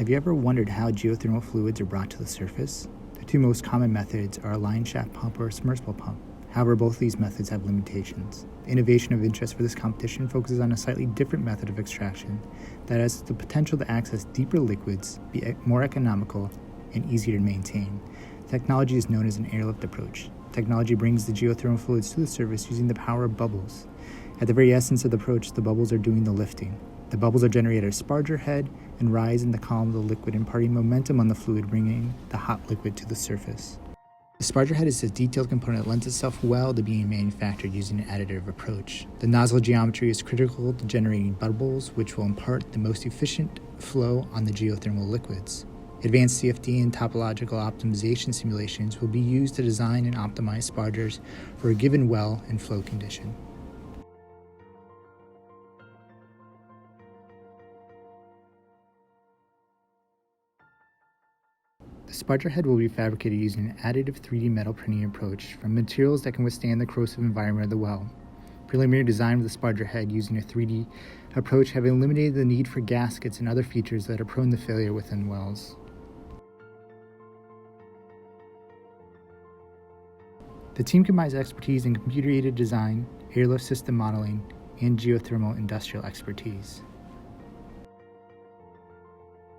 Have you ever wondered how geothermal fluids are brought to the surface? The two most common methods are a line shaft pump or a submersible pump. However, both of these methods have limitations. The innovation of interest for this competition focuses on a slightly different method of extraction that has the potential to access deeper liquids, be more economical, and easier to maintain. The technology is known as an airlift approach. Technology brings the geothermal fluids to the surface using the power of bubbles. At the very essence of the approach, the bubbles are doing the lifting. The bubbles are generated at a sparger head and rise in the column of the liquid, imparting momentum on the fluid, bringing the hot liquid to the surface. The sparger head is a detailed component that lends itself well to being manufactured using an additive approach. The nozzle geometry is critical to generating bubbles, which will impart the most efficient flow on the geothermal liquids. Advanced CFD and topological optimization simulations will be used to design and optimize spargers for a given well and flow condition. The sparger head will be fabricated using an additive 3D metal printing approach from materials that can withstand the corrosive environment of the well. Preliminary design of the sparger head using a 3D approach have eliminated the need for gaskets and other features that are prone to failure within wells. The team combines expertise in computer-aided design, airlift system modeling, and geothermal industrial expertise.